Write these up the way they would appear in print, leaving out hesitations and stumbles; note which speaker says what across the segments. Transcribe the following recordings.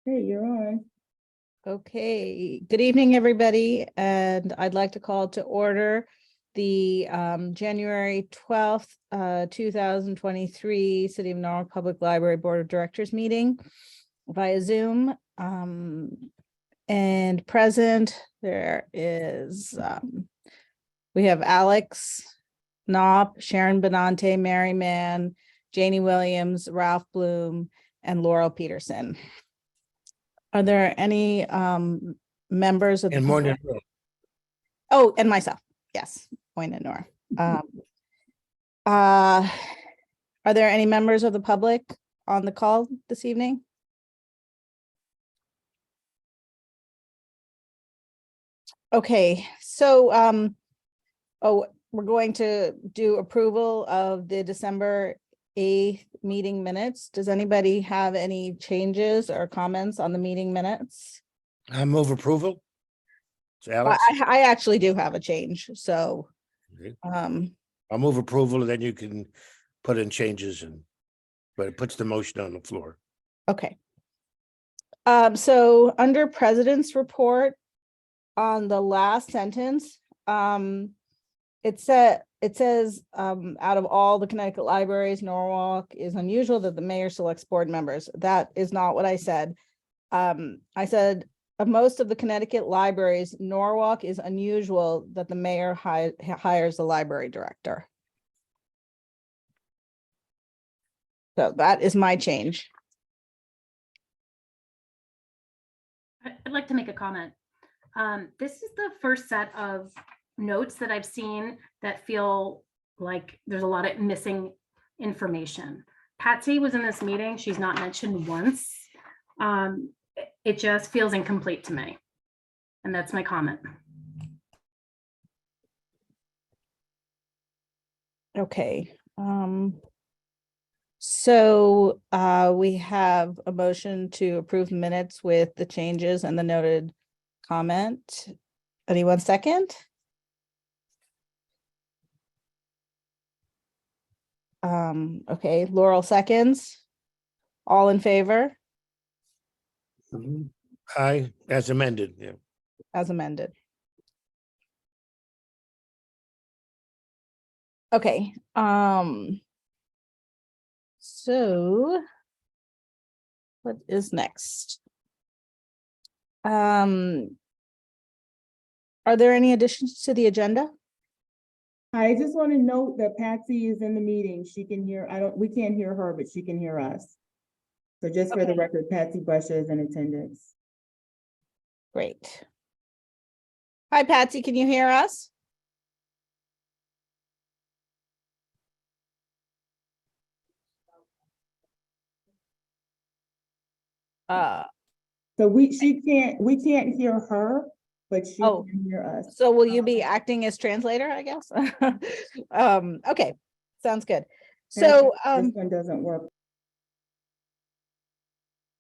Speaker 1: Hey, you're on.
Speaker 2: Okay, good evening, everybody, and I'd like to call to order the January 12th, 2023 City of Norwalk Public Library Board of Directors meeting via Zoom. And present there is, we have Alex Knopp, Sharon Benante, Mary Mann, Janie Williams, Ralph Bloom, and Laurel Peterson. Are there any members of the
Speaker 3: And more than
Speaker 2: public? Oh, and myself, yes, Moyna Noor. Are there any members of the public on the call this evening? Okay, so we're going to do approval of the December 8th meeting minutes. Does anybody have any changes or comments on the meeting minutes?
Speaker 3: I move approval. It's Alex.
Speaker 2: I actually do have a change, so
Speaker 3: Okay.
Speaker 2: um
Speaker 3: I'll move approval, and then you can put in changes but it puts the motion on the floor.
Speaker 2: okay. So under President's report, on the last sentence, it says out of all the Connecticut libraries, Norwalk is unusual that the mayor selects board members. That is not what I said. I said of most of the Connecticut libraries, Norwalk is unusual that the mayor hires the library director. So that is my change.
Speaker 4: I'd like to make a comment. This is the first set of notes that I've seen that feel like there's a lot of missing information. Patsy was in this meeting. She's not mentioned once. It just feels incomplete to me. And that's my comment.
Speaker 2: Okay. So we have a motion to approve minutes with the changes and the noted comment. Anyone second? Okay, Laurel seconds. All in favor
Speaker 3: Aye, as amended. Yeah.
Speaker 2: as amended. Okay, so what is next? Are there any additions to the agenda?
Speaker 1: I just want to note that Patsy is in the meeting. She can hear, we can't hear her, but she can hear us. So just for the
Speaker 2: Okay.
Speaker 1: record, Patsy Busher is in attendance.
Speaker 2: Great. Hi, Patsy, can you hear us?
Speaker 1: So we can't hear her, but she
Speaker 2: Oh.
Speaker 1: can hear us.
Speaker 2: So will you be acting as translator, I guess? Okay, sounds good. So,
Speaker 1: This one doesn't work.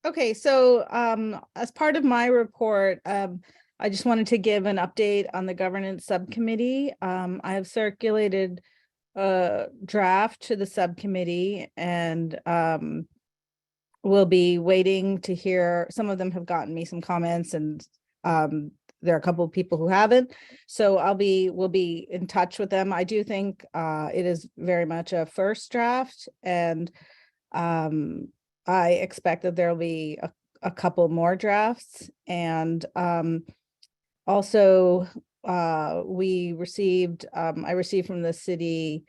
Speaker 2: okay, so as part of my report, I just wanted to give an update on the governance subcommittee. I have circulated a draft to the subcommittee, and we'll be waiting to hear. Some of them have gotten me some comments, and there are a couple of people who haven't. So we'll be in touch with them. I do think it is very much a first draft, and I expect that there'll be a couple more drafts. And also I received from the city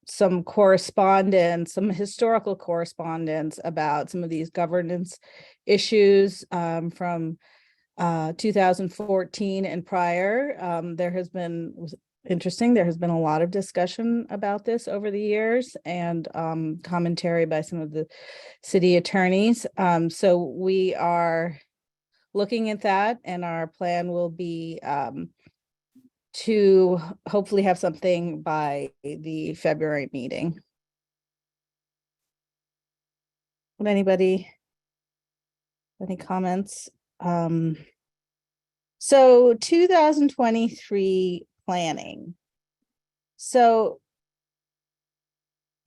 Speaker 2: some correspondence, some historical correspondence about some of these governance issues from 2014 and prior. There has been a lot of discussion about this over the years, and commentary by some of the city attorneys. So we are looking at that, and our plan will be to hopefully have something by the February meeting. Would anybody, any comments? So 2023 planning. So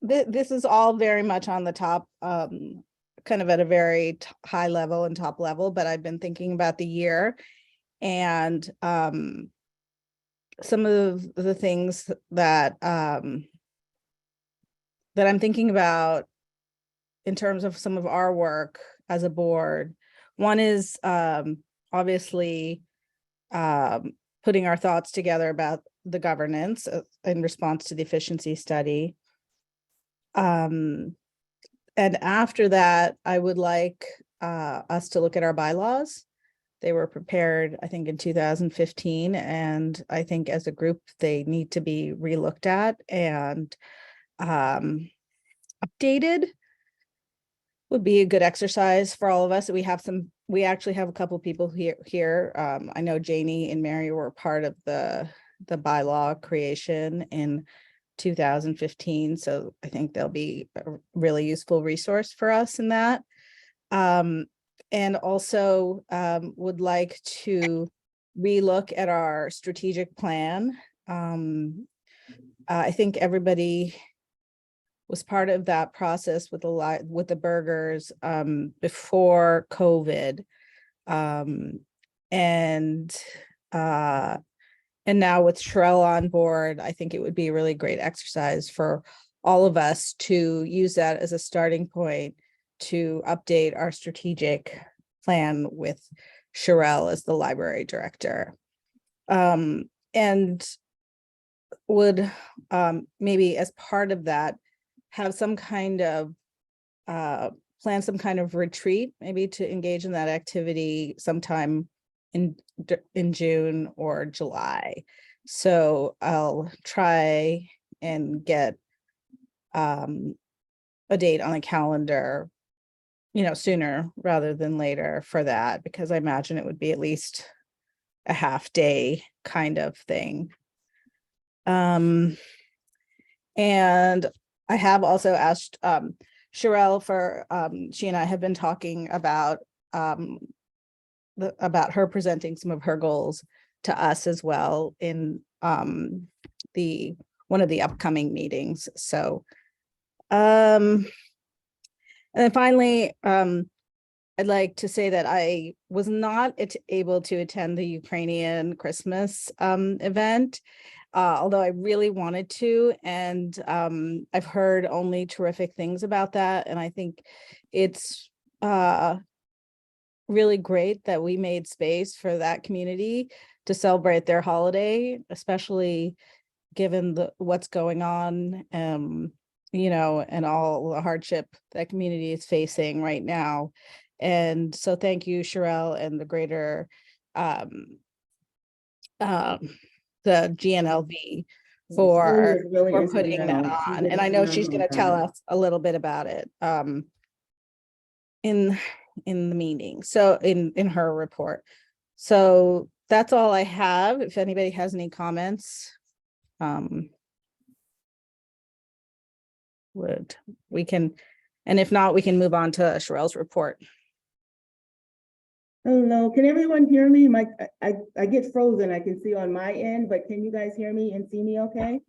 Speaker 2: this is all very much on the top kind of at a very high level and top level, but I've been thinking about the year and some of the things that that I'm thinking about in terms of some of our work as a board. One is obviously putting our thoughts together about the governance in response to the efficiency study. And after that, I would like us to look at our bylaws. They were prepared, I think, in 2015, and I think as a group, they need to be relooked at and updated. Would be a good exercise for all of us. We actually have a couple people here. I know Janie and Mary were part of the bylaw creation in 2015. So I think they'll be a really useful resource for us in that. And also would like to relook at our strategic plan. I think everybody was part of that process with the burgers before COVID. And now with Sherelle on board, I think it would be a really great exercise for all of us to use that as a starting point to update our strategic plan with Sherelle as the library director. And would maybe as part of that, have some kind of plan some kind of retreat, maybe to engage in that activity sometime in June or July. So I'll try and get a date on the calendar, sooner rather than later for that, because I imagine it would be at least a half day kind of thing. And I have also asked Sherelle for, she and I have been talking about her presenting some of her goals to us as well in one of the upcoming meetings. So, and then finally, I'd like to say that I was not able to attend the Ukrainian Christmas event. Although I really wanted to, and I've heard only terrific things about that. And I think it's really great that we made space for that community to celebrate their holiday, especially given what's going on, and all the hardship that community is facing right now. And so thank you, Sherelle, and the greater the GNLV for putting that on. And I know she's going to tell us a little bit about it in the meeting. So in her report. So that's all I have. If anybody has any comments, we can, and if not, we can move on to Sherelle's report.
Speaker 1: Hello, can everyone hear me? I get frozen, I can see on my end, but can you guys hear me and see me okay?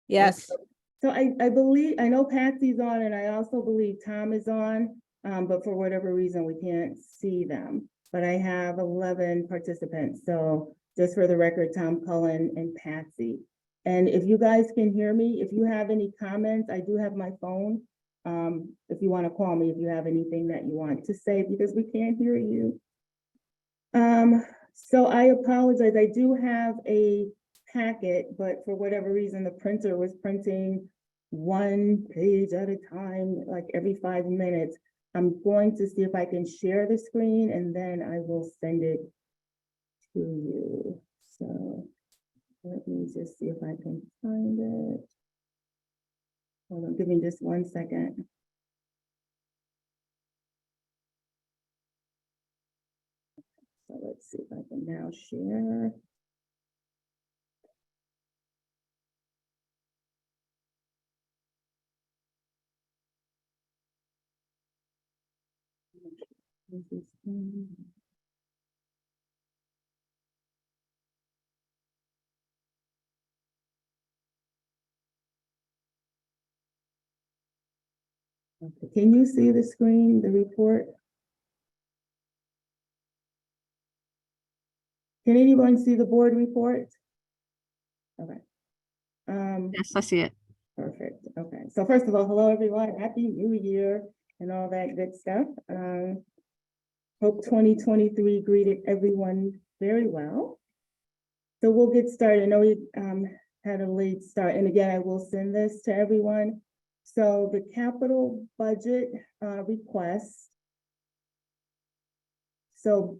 Speaker 2: Yes.
Speaker 1: So I know Patsy's on, and I also believe Tom is on, but for whatever reason, we can't see them. But I have 11 participants, so just for the record, Tom Cullen and Patsy. And if you guys can hear me, if you have any comments, I do have my phone. If you want to call me, if you have anything that you want to say, because we can't hear you. So I apologize. I do have a packet, but for whatever reason, the printer was printing one page at a time, like every 5 minutes. I'm going to see if I can share the screen, and then I will send it to you. So let me just see if I can find it. Hold on, give me just 1 second. So let's see if I can now share. Okay, can you see the screen, the report? Can anyone see the board report? Okay.
Speaker 5: Yes, I see it.
Speaker 1: Perfect. Okay. So first of all, hello, everyone. Happy New Year and all that good stuff. Hope 2023 greeted everyone very well. So we'll get started. I know we had a late start, and again, I will send this to everyone. So the capital budget request. So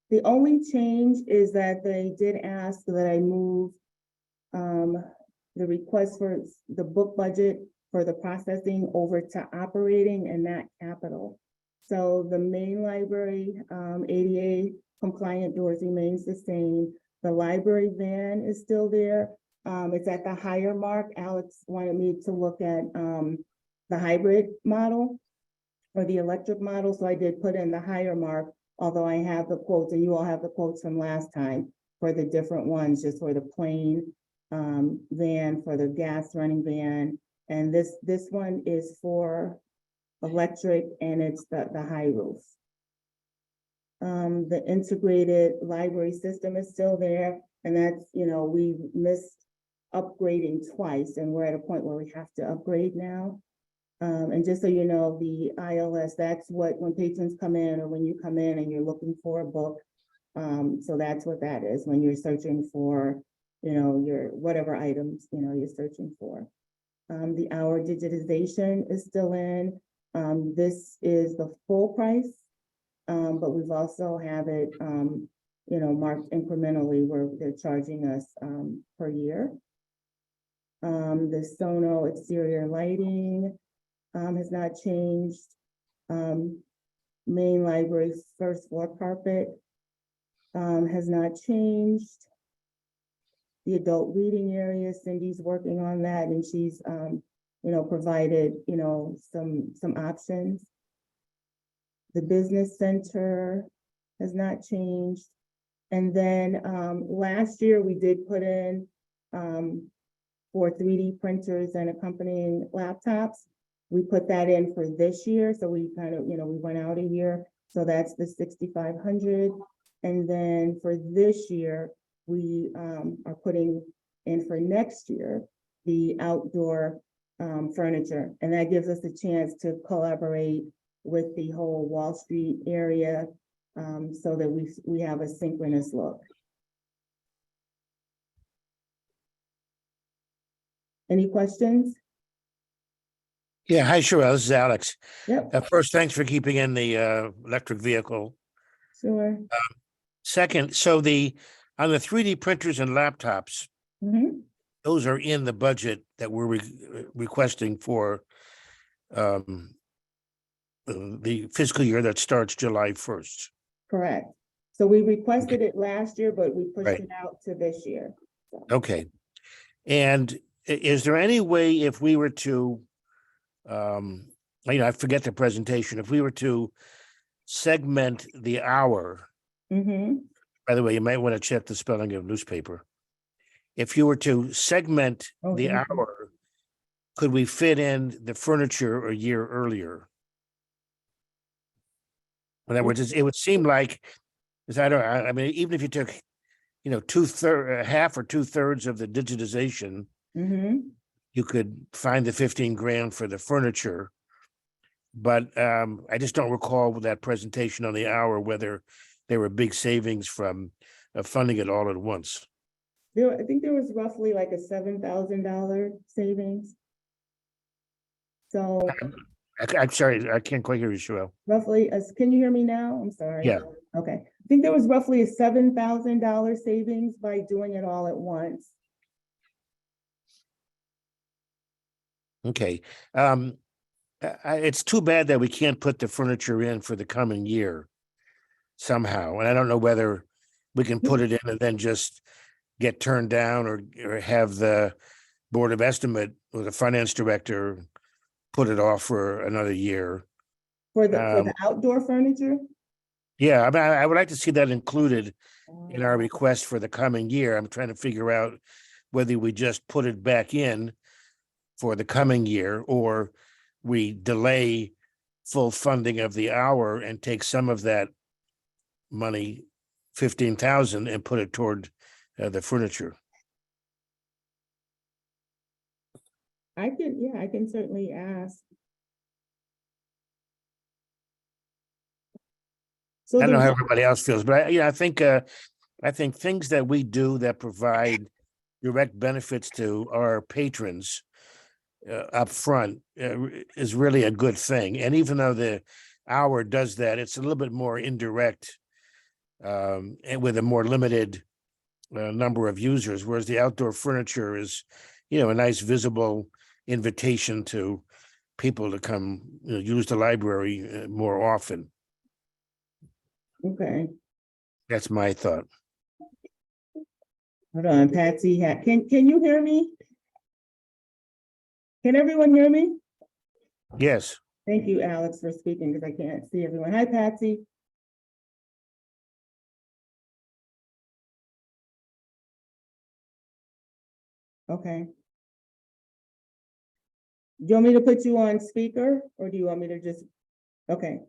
Speaker 1: the only change is that they did ask that I move the request for the book budget for the processing over to operating and not capital. So the main library ADA compliant doors remains the same. The library van is still there. It's at the higher mark. Alex wanted me to look at the hybrid model or the electric model. So I did put in the higher mark, although I have the quotes and you all have the quotes from last time for the different ones, just for the plain van, for the gas running van. And this one is for electric and it's the high roof. The integrated library system is still there. And that's, we missed upgrading twice and we're at a point where we have to upgrade now. And just so you know, the ILS, that's what, when patrons come in or when you come in and you're looking for a book. So that's what that is when you're searching for, your whatever items, you're searching for. The hour digitization is still in. This is the full price, but we've also have it, marked incrementally where they're charging us per year. The Sono exterior lighting has not changed. Main library's first floor carpet has not changed. The adult reading area, Cindy's working on that and she's, provided, some options. The business center has not changed. And then last year we did put in for 3D printers and accompanying laptops. We put that in for this year. So we kind of, we went out a year. So that's the 6,500. And then for this year, we are putting in for next year, the outdoor furniture. And that gives us a chance to collaborate with the whole Wall Street area so that we have a synchronous look. Any questions?
Speaker 3: Yeah, hi, Sherelle, this is Alex.
Speaker 1: Yep,
Speaker 3: First, thanks for keeping in the electric vehicle.
Speaker 1: sure.
Speaker 3: Second, so on the 3D printers and laptops,
Speaker 1: Mhm.
Speaker 3: those are in the budget that we're requesting for the fiscal year that starts July 1st.
Speaker 1: Correct. So we requested it last year, but we pushed
Speaker 3: Right.
Speaker 1: it out to this year. So,
Speaker 3: Okay. And is there any way if we were to, I forget the presentation, if we were to segment the hour,
Speaker 1: mhm.
Speaker 3: by the way, you might want to check the spelling of newspaper. If you were to segment
Speaker 1: Oh,
Speaker 3: the
Speaker 1: thank you.
Speaker 3: hour, could we fit in the furniture a year earlier? In other words, it would seem like, because I mean, even if you took, half or 2/3 of the digitization,
Speaker 1: Mhm.
Speaker 3: you could find the 15 grand for the furniture. But I just don't recall with that presentation on the hour, whether there were big savings from funding it all at once.
Speaker 1: I think there was roughly like a $7,000 savings. So
Speaker 3: I'm sorry, I can't quite hear you, Sherelle.
Speaker 1: roughly, can you hear me now? I'm sorry.
Speaker 3: Yeah.
Speaker 1: Okay. I think there was roughly a $7,000 savings by doing it all at once.
Speaker 3: Okay. It's too bad that we can't put the furniture in for the coming year somehow. And I don't know whether we can put it in and then just get turned down or have the Board of Estimate or the finance director put it off for another year.
Speaker 1: For the outdoor furniture?
Speaker 3: Yeah, I mean, I would like to see that included in our request for the coming year. I'm trying to figure out whether we just put it back in for the coming year or we delay full funding of the hour and take some of that money, 15,000, and put it toward the furniture.
Speaker 1: I can certainly ask. So
Speaker 3: I don't know how
Speaker 1: the-
Speaker 3: everybody else feels, but I think things that we do that provide direct benefits to our patrons up front is really a good thing. And even though the hour does that, it's a little bit more indirect and with a more limited number of users, whereas the outdoor furniture is, a nice visible invitation to people to come use the library more often.
Speaker 1: Okay,
Speaker 3: That's my thought.
Speaker 1: hold on, Patsy, can you hear me? Can everyone hear me?
Speaker 3: Yes.
Speaker 1: Thank you, Alex, for speaking, because I can't see everyone. Hi, Patsy. Okay. Do you want me to put you on speaker, or do you want me to just, okay,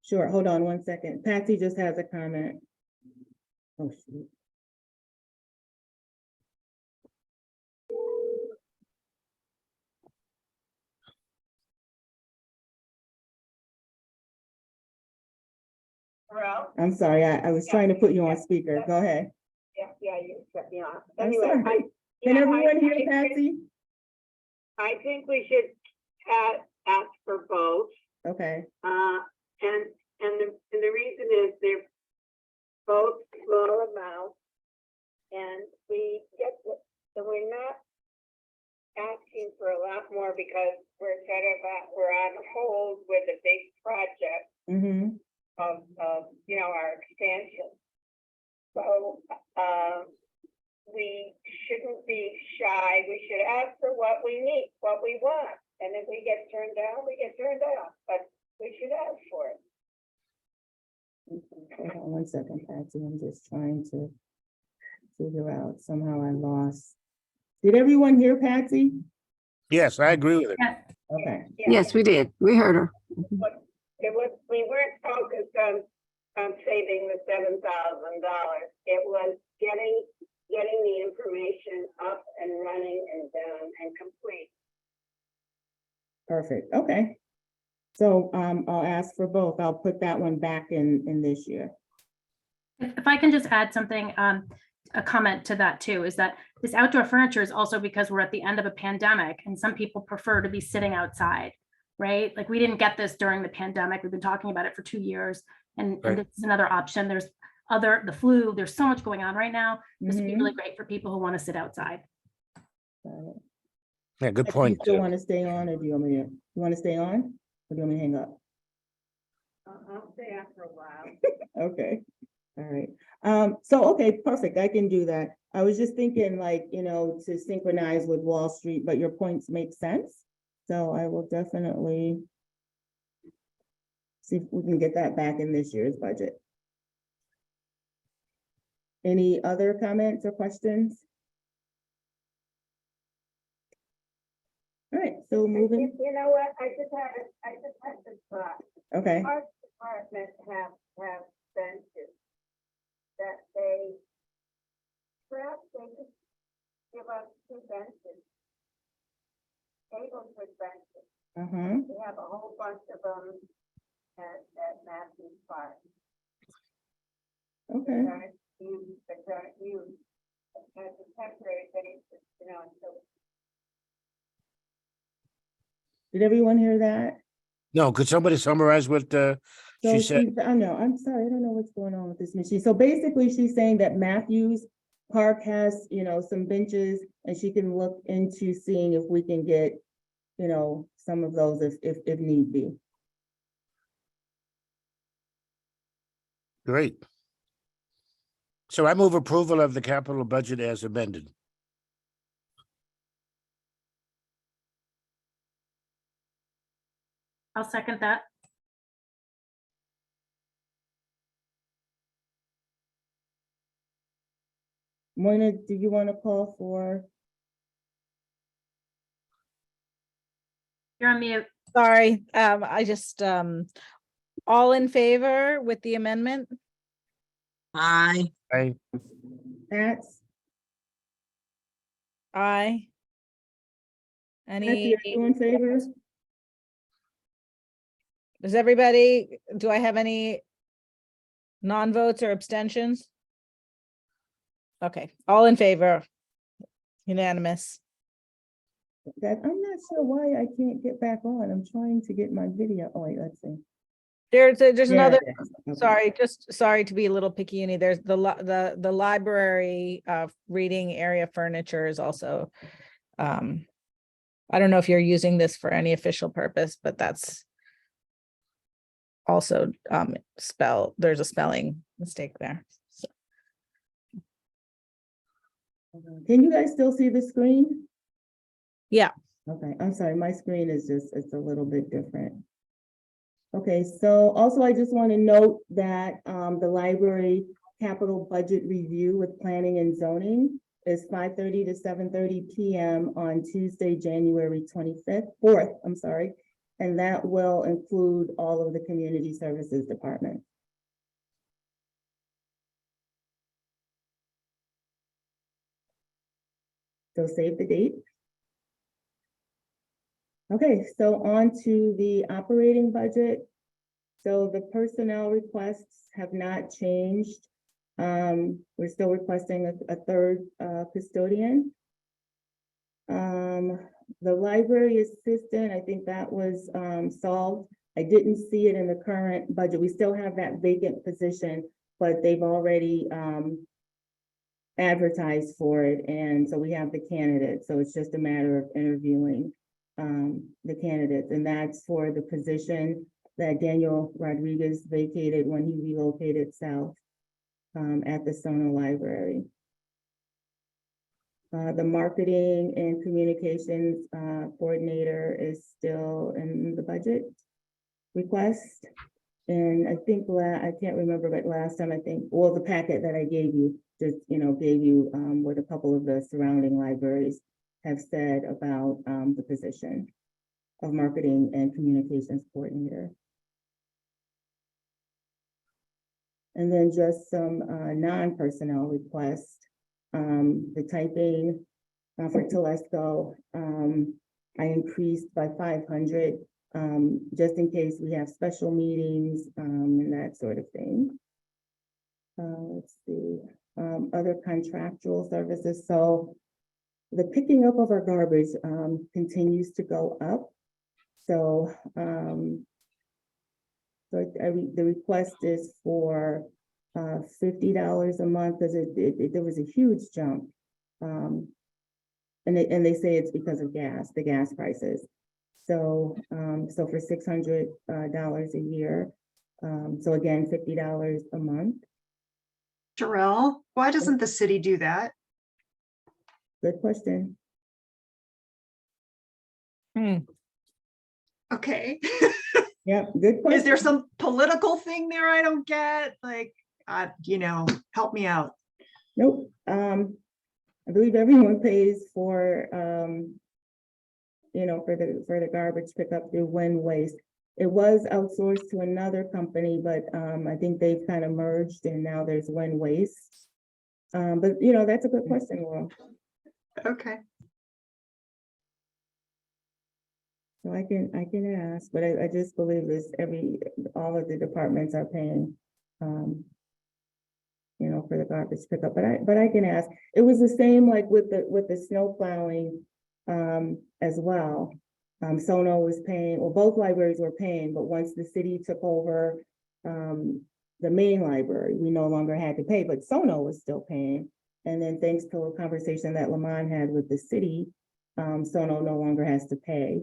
Speaker 1: sure, hold on one second. Patsy just has a comment. Oh, shoot.
Speaker 6: Well,
Speaker 1: I'm sorry, I was trying to put you on speaker. Go ahead.
Speaker 6: yeah, you set me off.
Speaker 1: I'm
Speaker 6: Anyway,
Speaker 1: sorry. Can
Speaker 6: yeah,
Speaker 1: everyone hear
Speaker 6: think-
Speaker 1: Patsy?
Speaker 6: I think we should ask for both.
Speaker 1: Okay,
Speaker 6: And the reason is they're both small amounts. And we're not asking for a lot more because we're on hold with a big project
Speaker 1: mm-hmm,
Speaker 6: of our expansion. So, we shouldn't be shy. We should ask for what we need, what we want. And if we get turned down, we get turned down, but we should ask for it.
Speaker 1: hold on one second, Patsy, I'm just trying to figure out, somehow I lost. Did everyone hear Patsy?
Speaker 3: Yes, I agree with it.
Speaker 4: Yes.
Speaker 1: Okay,
Speaker 6: Yeah.
Speaker 5: Yes, we did. We heard her.
Speaker 6: We weren't focused on saving the $7,000. It was getting the information up and running and done and complete.
Speaker 1: perfect, okay. So, I'll ask for both. I'll put that one back in this year.
Speaker 4: If I can just add something, a comment to that too, is that this outdoor furniture is also because we're at the end of a pandemic and some people prefer to be sitting outside, right? Like we didn't get this during the pandemic. We've been talking about it for 2 years and
Speaker 3: Right.
Speaker 4: this is another option. There's the flu, there's so much going on right now. This would be
Speaker 1: Mhm.
Speaker 4: really great for people who want to sit outside.
Speaker 1: Got it.
Speaker 3: Yeah, good
Speaker 1: Do you
Speaker 3: point.
Speaker 1: still want to stay on, or do you want me to, you want to stay on? Or do you want me to hang up?
Speaker 6: I'll stay after a while.
Speaker 1: Okay, all right. So, okay, perfect, I can do that. I was just thinking like, to synchronize with Wall Street, but your points make sense. So I will definitely see if we can get that back in this year's budget. Any other comments or questions? All right, so moving,
Speaker 6: You know what? I just had this thought.
Speaker 1: okay,
Speaker 6: Our department have benches that they perhaps they could give us 2 benches. Tables with benches.
Speaker 1: uh-huh,
Speaker 6: We have a whole bunch of them at Matthews Park.
Speaker 1: okay.
Speaker 6: That aren't used as a temporary basis, until
Speaker 1: Did everyone hear that?
Speaker 3: No, could somebody summarize what
Speaker 1: So
Speaker 3: she said?
Speaker 1: I know, I'm sorry, I don't know what's going on with this machine. So basically, she's saying that Matthews Park has, some benches, and she can look into seeing if we can get, some of those if need be.
Speaker 3: Great. So I move approval of the capital budget as amended.
Speaker 4: I'll second that.
Speaker 1: Moina, do you want to call for?
Speaker 4: You're on mute.
Speaker 2: Sorry, I just, all in favor with the amendment?
Speaker 7: Aye.
Speaker 1: That's,
Speaker 2: Aye.
Speaker 1: Nancy, are you in favor?
Speaker 2: Does everybody, do I have any non-votes or abstentions? Okay, all in favor? Unanimous.
Speaker 1: That, I'm not sure why I can't get back on. I'm trying to get my video. Oh, wait, let's see.
Speaker 2: There's
Speaker 1: There
Speaker 2: another,
Speaker 1: it is. Okay.
Speaker 2: sorry, just sorry to be a little picky, there's the library reading area furniture is also, I don't know if you're using this for any official purpose, but that's also there's a spelling mistake there. So,
Speaker 1: Can you guys still see the screen?
Speaker 2: yeah,
Speaker 1: Okay, I'm sorry, my screen is just, it's a little bit different. Okay, so also I just want to note that the library capital budget review with planning and zoning is 5:30 to 7:30 PM on Tuesday, January 4th, I'm sorry. And that will include all of the community services department. So save the date. Okay, so on to the operating budget. So the personnel requests have not changed. We're still requesting a third custodian. The library assistant, I think that was solved. I didn't see it in the current budget. We still have that vacant position, but they've already advertised for it. And so we have the candidate. So it's just a matter of interviewing the candidates. And that's for the position that Daniel Rodriguez vacated when he relocated south at the Sono Library. The marketing and communications coordinator is still in the budget request. And I think, I can't remember, but last time I think, well, the packet that I gave you, just, gave you what a couple of the surrounding libraries have said about the position of marketing and communications coordinator. And then just some non-personnel requests. The typing for Telesco, I increased by 500, just in case we have special meetings and that sort of thing. Let's see, other contractual services. So the picking up of our garbage continues to go up. So, the request is for $50 a month because there was a huge jump. And they say it's because of the gas prices. So, so for $600 a year. So again, $50 a month.
Speaker 8: Jarrell, why doesn't the city do that?
Speaker 1: Good question.
Speaker 8: Okay.
Speaker 1: Yeah, good question.
Speaker 8: Is there some political thing there I don't get? Like, help me out.
Speaker 1: Nope. I believe everyone pays for, for the garbage pickup through Win Waste. It was outsourced to another company, but I think they've kind of merged and now there's Win Waste. But that's a good question, Laurel.
Speaker 8: Okay.
Speaker 1: So I can ask, but I just believe this all of the departments are paying, for the garbage pickup, but I can ask. It was the same like with the snow plowing, as well. Sono was paying, or both libraries were paying, but once the city took over, the main library, we no longer had to pay, but Sono was still paying. And then thanks to a conversation that Lamont had with the city, Sono no longer has to pay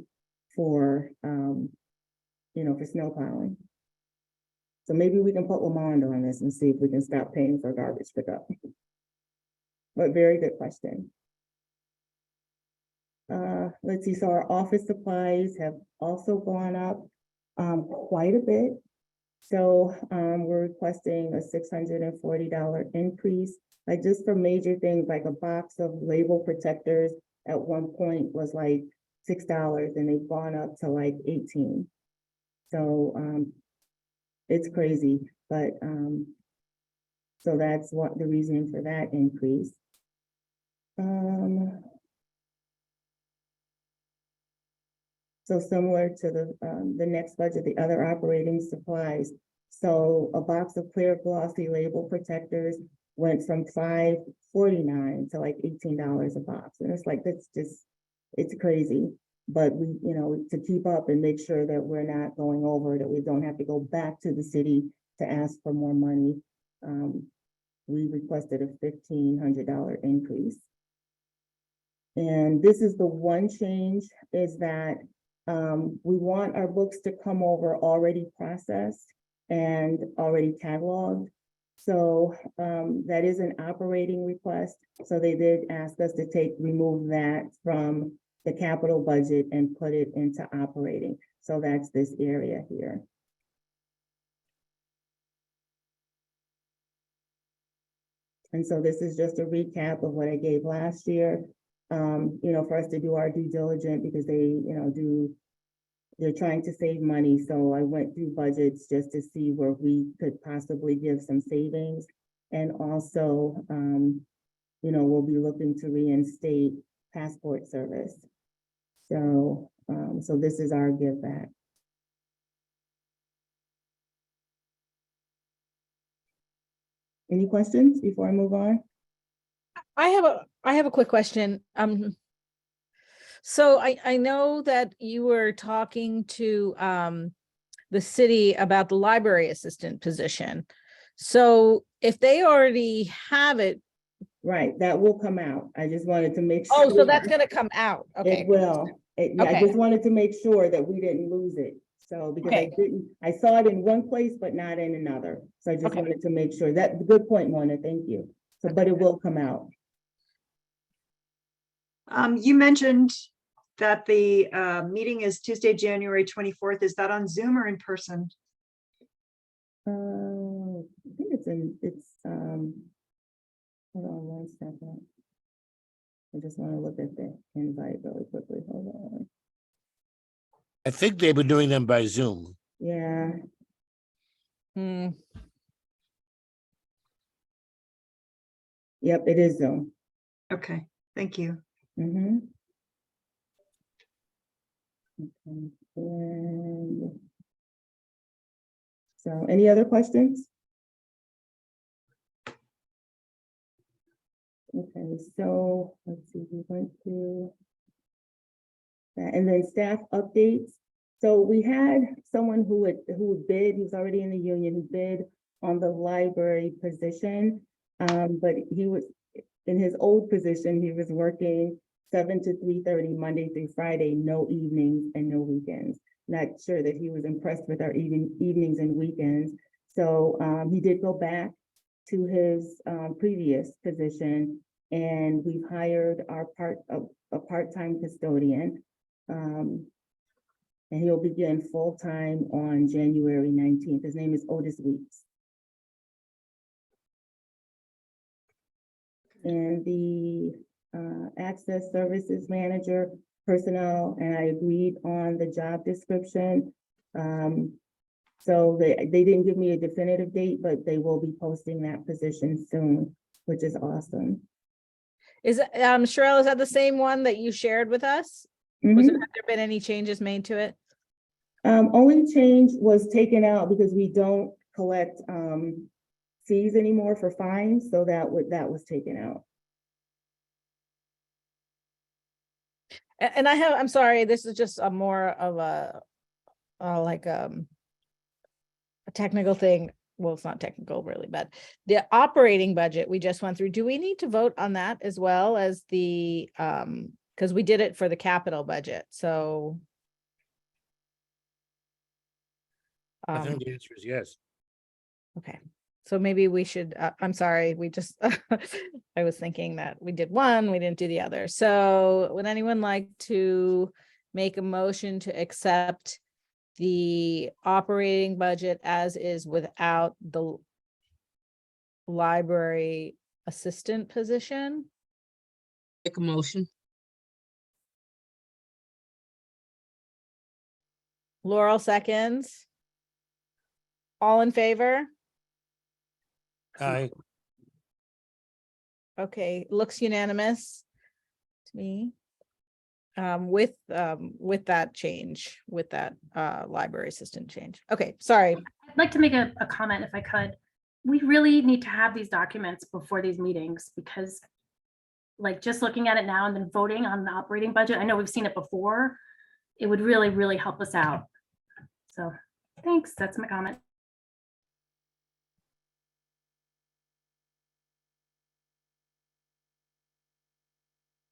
Speaker 1: for, for snow plowing. So maybe we can put Lamont on this and see if we can stop paying for garbage pickup. But very good question. Let's see, so our office supplies have also gone up quite a bit. So we're requesting a $640 increase, like just for major things like a box of label protectors at one point was like $6 and they've gone up to like 18. So, it's crazy, but, so that's what the reason for that increase. So similar to the next budget, the other operating supplies. So a box of clear glossy label protectors went from $5.49 to like $18 a box. And it's like, that's just, it's crazy. But we, you know, to keep up and make sure that we're not going over, that we don't have to go back to the city to ask for more money. We requested a $1,500 increase. And this is the one change, is that we want our books to come over already processed and already cataloged. So that is an operating request. So they did ask us to remove that from the capital budget and put it into operating. So that's this area here. And so this is just a recap of what I gave last year. You know, for us to do our due diligence, because they, you know, they're trying to save money. So I went through budgets just to see where we could possibly give some savings. And also, you know, we'll be looking to reinstate passport service. So, so this is our give back. Any questions before I move on?
Speaker 2: I have a quick question. So I know that you were talking to the city about the library assistant position. So if they already have it,
Speaker 1: Right, that will come out. I just wanted to make sure.
Speaker 2: oh, so that's gonna come out. Okay.
Speaker 1: It will. Yeah, I
Speaker 2: Okay.
Speaker 1: just wanted to make sure that we didn't lose it. So, because I saw it in one place, but not in another. So I just
Speaker 2: Okay.
Speaker 1: wanted to make sure. That, good point, Mona, thank you. So, but it will come out.
Speaker 8: You mentioned that the meeting is Tuesday, January 24th. Is that on Zoom or in person?
Speaker 1: I think hold on one second. I just want to look at the invite really quickly. Hold on.
Speaker 3: I think they've been doing them by Zoom.
Speaker 1: Yeah,
Speaker 2: Hmm.
Speaker 1: yep, it is Zoom.
Speaker 8: Okay, thank you.
Speaker 1: Mm-hmm. Okay, and so any other questions? Okay, so let's see, we went through that, and then staff updates. So we had someone who would bid, he was already in the union, who bid on the library position. But he was, in his old position, he was working 7 to 3:30 Monday through Friday, no evenings and no weekends. Not sure that he was impressed with our evenings and weekends. So he did go back to his previous position, and we've hired a part-time custodian. And he'll begin full-time on January 19th. His name is Otis Weeks. And the access services manager personnel, and I agreed on the job description. So they didn't give me a definitive date, but they will be posting that position soon, which is awesome.
Speaker 2: Is Sherelle, is that the same one that you shared with us?
Speaker 1: Mhm.
Speaker 2: Have there been any changes made to it?
Speaker 1: Only change was taken out because we don't collect fees anymore for fines, so that was taken out.
Speaker 2: And I'm sorry, this is just a more of a technical thing. Well, it's not technical really, but the operating budget we just went through, do we need to vote on that as well as the, because we did it for the capital budget, so.
Speaker 3: I think the answer is yes.
Speaker 2: Okay, so maybe we should, I'm sorry, we just, I was thinking that we did one, we didn't do the other. So would anyone like to make a motion to accept the operating budget as is without the library assistant position?
Speaker 7: Make a motion.
Speaker 2: Laurel seconds. All in favor?
Speaker 3: Aye.
Speaker 2: Okay, looks unanimous to me. With that change, with that library assistant change. Okay, sorry.
Speaker 4: I'd like to make a comment if I could. We really need to have these documents before these meetings because like just looking at it now and then voting on the operating budget, I know we've seen it before. It would really, really help us out. So thanks, that's my comment.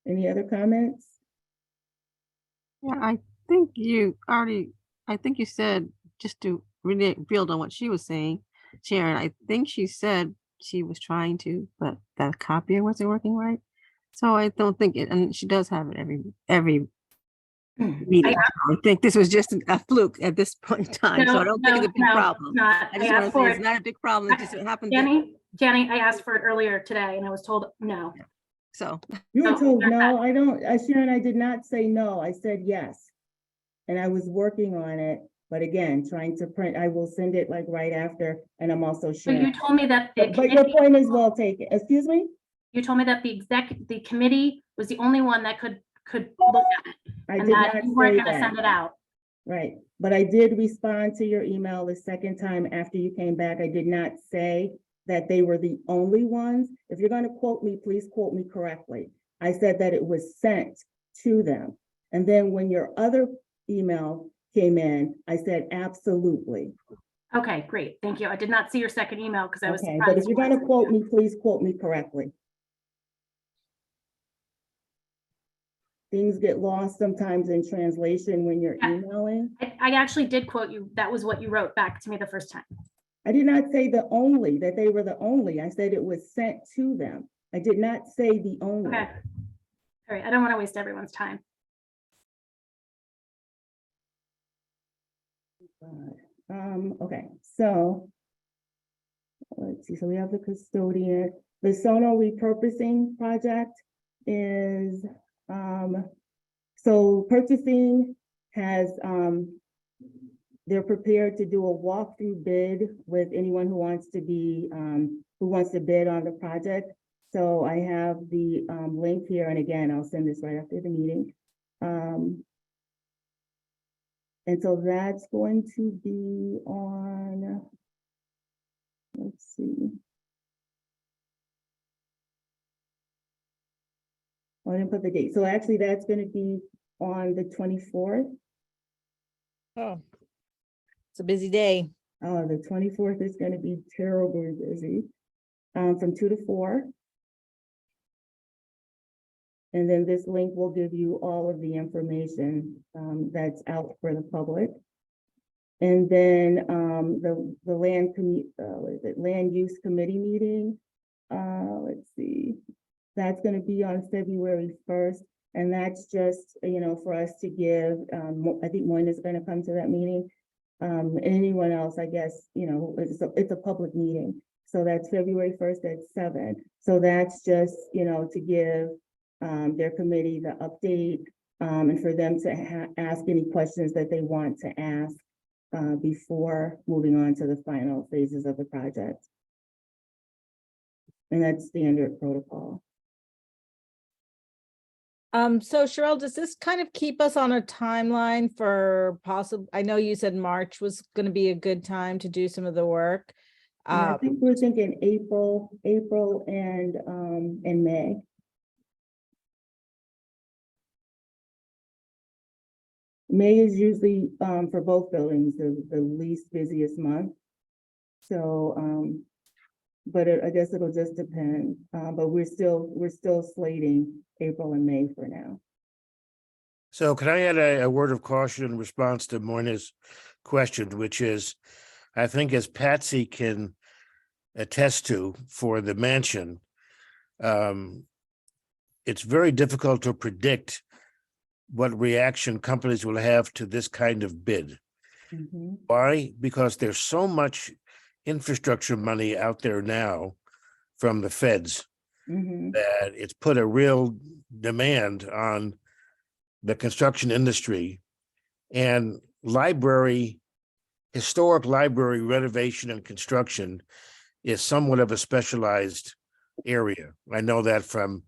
Speaker 1: Any other comments?
Speaker 5: Yeah, I think you said, just to really build on what she was saying, Sharon, I think she said she was trying to, but that copier wasn't working right. So I don't think it, and she does have it every meeting. I think this was just a fluke at this point in time, so I don't think it's a big problem.
Speaker 4: Not.
Speaker 5: I
Speaker 4: I
Speaker 5: just want
Speaker 4: asked
Speaker 5: to
Speaker 4: for
Speaker 5: say it's
Speaker 4: it.
Speaker 5: not a big problem. It just happened.
Speaker 4: Jenny, I asked for it earlier today and I was told no.
Speaker 5: So,
Speaker 1: You were
Speaker 4: Oh,
Speaker 1: told
Speaker 4: there's
Speaker 1: no, I don't, Sharon, I did not say no, I said yes. And I was working on it, but again, trying to print, I will send it like right after, and I'm also
Speaker 4: But
Speaker 1: sharing.
Speaker 4: you told me that the
Speaker 1: But your
Speaker 4: committee,
Speaker 1: point is well taken, excuse me?
Speaker 4: you told me that the committee was the only one that could look at it
Speaker 1: I
Speaker 4: and
Speaker 1: did
Speaker 4: that
Speaker 1: not
Speaker 4: you weren't
Speaker 1: say
Speaker 4: gonna send
Speaker 1: that,
Speaker 4: it out.
Speaker 1: right, but I did respond to your email the second time after you came back, I did not say that they were the only ones. If you're gonna quote me, please quote me correctly. I said that it was sent to them. And then when your other email came in, I said, absolutely.
Speaker 4: Okay, great. Thank you. I did not see your second email because I was
Speaker 1: Okay, but if
Speaker 4: surprised.
Speaker 1: you're gonna quote me, please quote me correctly. Things get lost sometimes in translation when you're
Speaker 4: Yeah.
Speaker 1: emailing.
Speaker 4: I actually did quote you. That was what you wrote back to me the first time.
Speaker 1: I did not say the only, that they were the only. I said it was sent to them. I did not say the only.
Speaker 4: Okay. All right. I don't want to waste everyone's time.
Speaker 1: Okay, so let's see, so we have the custodian, the Sono repurposing project is, so purchasing has, they're prepared to do a walkthrough bid with anyone who wants to be, who wants to bid on the project. So I have the, link here, and again, I'll send this right after the meeting. And so that's going to be on, let's see. I didn't put the date. So actually, that's going to be on the 24th.
Speaker 2: Oh, it's a busy day.
Speaker 1: Oh, the 24th is going to be terribly busy, from 2 to 4. And then this link will give you all of the information, that's out for the public. And then, the land use committee meeting, let's see. That's gonna be on February 1st, and that's just, for us to give, I think Moyna's gonna come to that meeting. Anyone else, I guess, it's a public meeting. So that's February 1st at 7. So that's just, to give, their committee the update, and for them to ask any questions that they want to ask, before moving on to the final phases of the project. And that's standard protocol.
Speaker 2: So Cheryl, does this kind of keep us on a timeline for possible, I know you said March was going to be a good time to do some of the work.
Speaker 1: And I think we're thinking April and May. May is usually, for both buildings, the least busiest month. So, but I guess it'll just depend, but we're still slating April and May for now.
Speaker 3: So can I add a word of caution in response to Moyna's question, which is, I think as Patsy can attest to for the mansion, it's very difficult to predict what reaction companies will have to this kind of bid.
Speaker 1: Mhm.
Speaker 3: Why? Because there's so much infrastructure money out there now from the feds
Speaker 1: Mhm.
Speaker 3: that it's put a real demand on the construction industry. And historic library renovation and construction is somewhat of a specialized area. I know that from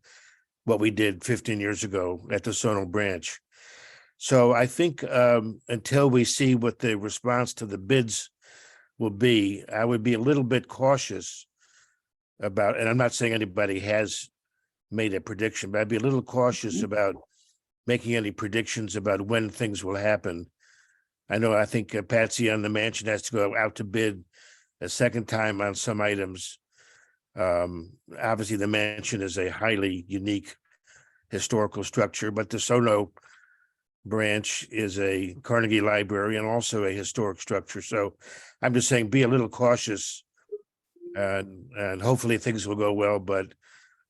Speaker 3: what we did 15 years ago at the Sonal branch. So I think until we see what the response to the bids will be, I would be a little bit cautious about, and I'm not saying anybody has made a prediction, but I'd be a little cautious about making any predictions about when things will happen. I think Patsy on the mansion has to go out to bid a second time on some items. Obviously, the mansion is a highly unique historical structure, but the Sono branch is a Carnegie Library and also a historic structure. So I'm just saying, be a little cautious, and hopefully things will go well. But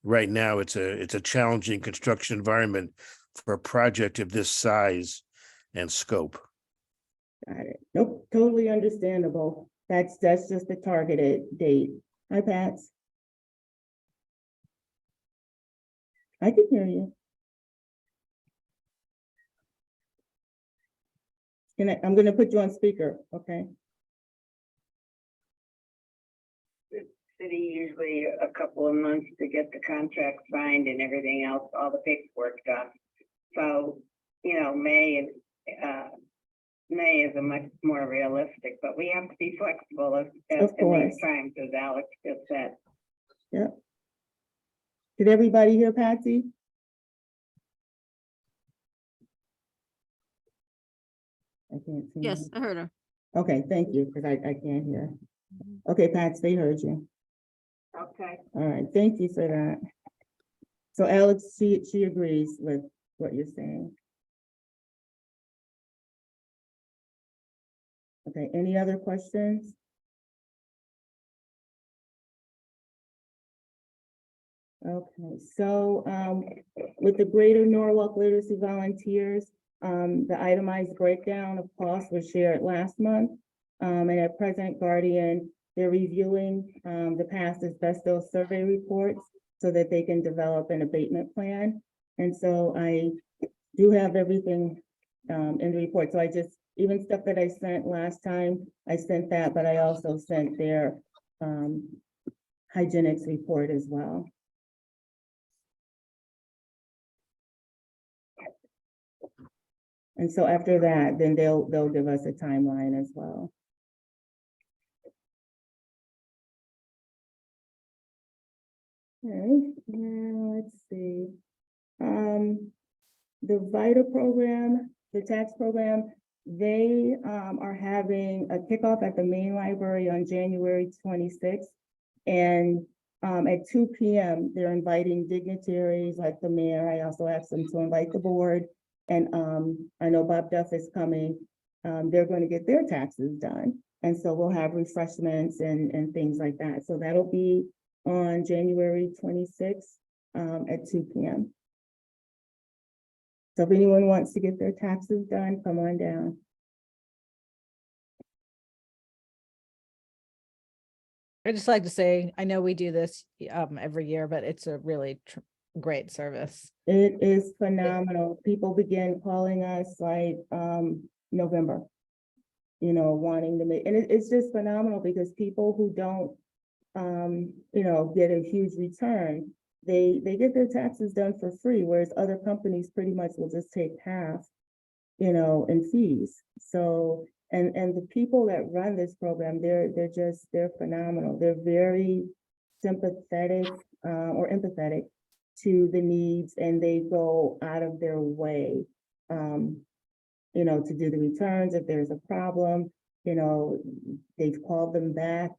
Speaker 3: right now, it's a challenging construction environment for a project of this size and scope.
Speaker 1: Got it. Nope, totally understandable. That's just the targeted date. Hi, Pats. I can hear you. I'm gonna put you on speaker, okay?
Speaker 6: City usually a couple of months to get the contract signed and everything else, all the paperwork done. So, May is a much more realistic, but we have to be flexible
Speaker 1: Of
Speaker 6: in
Speaker 1: course.
Speaker 6: these times, as Alex just said.
Speaker 1: Yep. Did everybody hear Patsy? I can't see.
Speaker 5: Yes, I heard her.
Speaker 1: Okay, thank you, because I can't hear. Okay, Pats, they heard you.
Speaker 6: Okay.
Speaker 1: All right, thank you for that. So Alex, she agrees with what you're saying. Okay, any other questions? Okay, so with the Greater Norwalk Literacy Volunteers, the itemized breakdown of costs was shared last month. And at present, Guardian, they're reviewing the past asbestos survey reports so that they can develop an abatement plan. And so I do have everything in the report. So I just, even stuff that I sent last time, I sent that, but I also sent their hygienics report as well. And so after that, then they'll give us a timeline as well. Okay, now let's see. The VITA program, the tax program, they are having a kickoff at the main library on January 26th. And at 2 p.m., they're inviting dignitaries like the mayor. I also asked them to invite the board. And I know Bob Duff is coming. They're going to get their taxes done. And so we'll have refreshments and things like that. So that'll be on January 26th at 2 p.m. So if anyone wants to get their taxes done, come on down.
Speaker 2: I'd just like to say, I know we do this every year, but it's a really great service.
Speaker 1: It is phenomenal. People begin calling us like November, wanting to make, and it's just phenomenal because people who don't, get a huge return, they get their taxes done for free, whereas other companies pretty much will just take half, in fees. So, and the people that run this program, they're phenomenal. They're very sympathetic or empathetic to the needs, and they go out of their way, to do the returns. If there's a problem, they've called them back,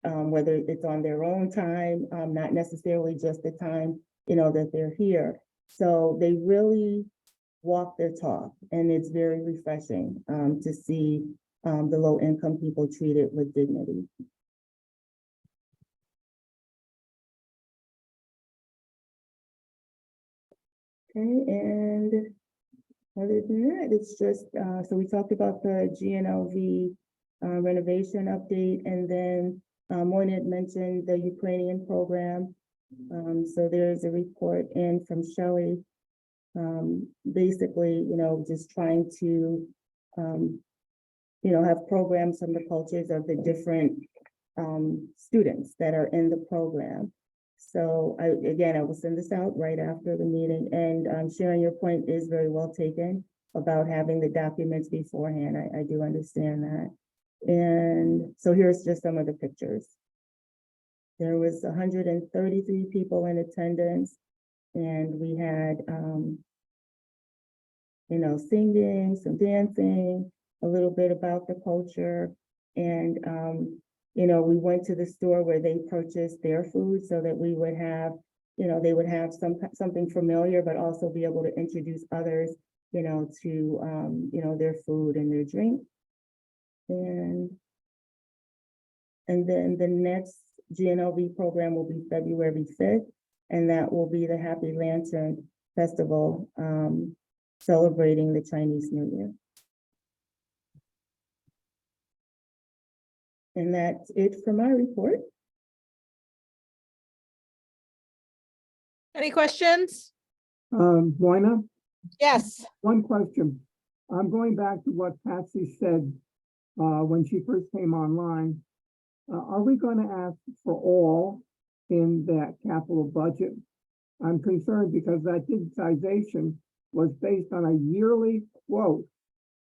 Speaker 1: whether it's on their own time, not necessarily just the time, that they're here. So they really walk their talk, and it's very refreshing to see the low income people treated with dignity. Okay, and other than that, it's just, so we talked about the GNLV renovation update, and then Moyna had mentioned the Ukrainian program. So there's a report in from Shelley, basically, just trying to have programs from the cultures of the different students that are in the program. So I will send this out right after the meeting, and Sharon, your point is very well taken about having the documents beforehand. I do understand that. And so here's just some of the pictures. There was 133 people in attendance, and we had, singing, some dancing, a little bit about the culture. And, we went to the store where they purchased their food so that we would have, they would have something familiar, but also be able to introduce others, to, their food and their drink. And then the next GNLV program will be February 5th, and that will be the Happy Lantern Festival, celebrating the Chinese New Year. And that's it for my report.
Speaker 2: Any questions?
Speaker 9: Moina,
Speaker 2: Yes.
Speaker 9: one question. I'm going back to what Patsy said when she first came online. Are we going to ask for all in that capital budget? I'm concerned because that digitization was based on a yearly quote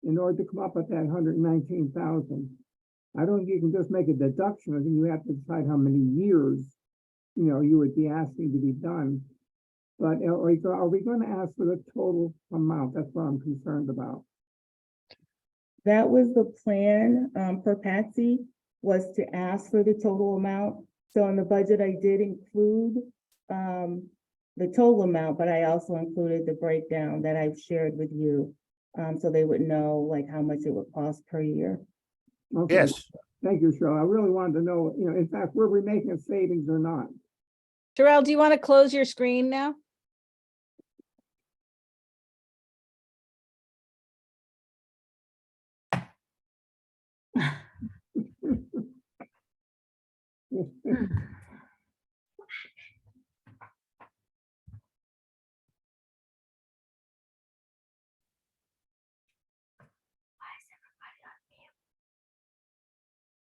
Speaker 9: in order to come up with that 119,000. I don't think you can just make a deduction. I think you have to decide how many years, you would be asking to be done. But are we going to ask for the total amount? That's what I'm concerned about.
Speaker 1: That was the plan for Patsy, was to ask for the total amount. So in the budget, I did include the total amount, but I also included the breakdown that I've shared with you. So they would know like how much it would cost per year.
Speaker 9: Okay.
Speaker 3: Yes,
Speaker 9: Thank you, Cheryl. I really wanted to know, in fact, were we making a savings or not?
Speaker 2: Terrell, do you want to close your screen now?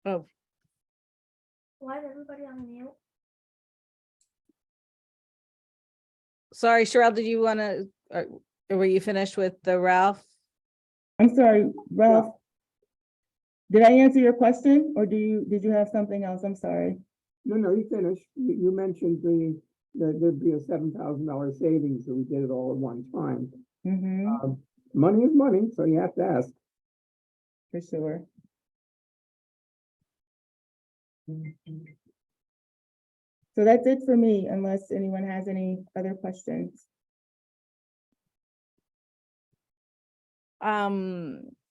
Speaker 2: Oh,
Speaker 10: Why is everybody on mute?
Speaker 2: sorry, Cheryl, did you want to, were you finished with the Ralph?
Speaker 1: I'm sorry, Ralph. Did I answer your question, or did you have something else? I'm sorry.
Speaker 9: No, you finished. You mentioned that there'd be a $7,000 savings if we did it all at one time.
Speaker 1: Mhm,
Speaker 9: Money is money, so you have to ask.
Speaker 1: for sure. So that's it for me, unless anyone has any other questions.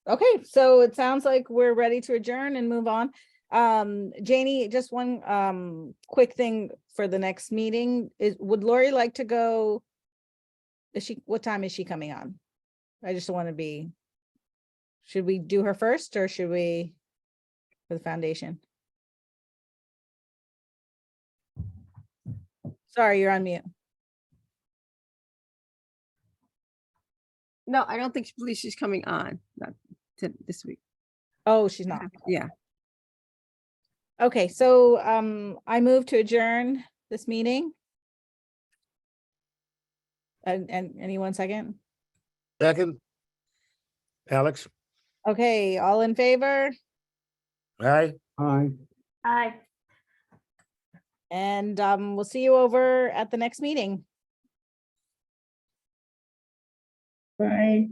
Speaker 2: Okay, so it sounds like we're ready to adjourn and move on. Janie, just one quick thing for the next meeting is, would Lori like to go? What time is she coming on? I just want to be, should we do her first or should we for the foundation? Sorry, you're on mute.
Speaker 5: No, I don't think believe she's coming on, not this week.
Speaker 2: Oh, she's not.
Speaker 5: Yeah.
Speaker 2: Okay, so I move to adjourn this meeting. And anyone second?
Speaker 3: second. Alex,
Speaker 2: Okay, all in favor?
Speaker 3: aye.
Speaker 9: Aye.
Speaker 4: Aye.
Speaker 2: And we'll see you over at the next meeting.
Speaker 1: Bye.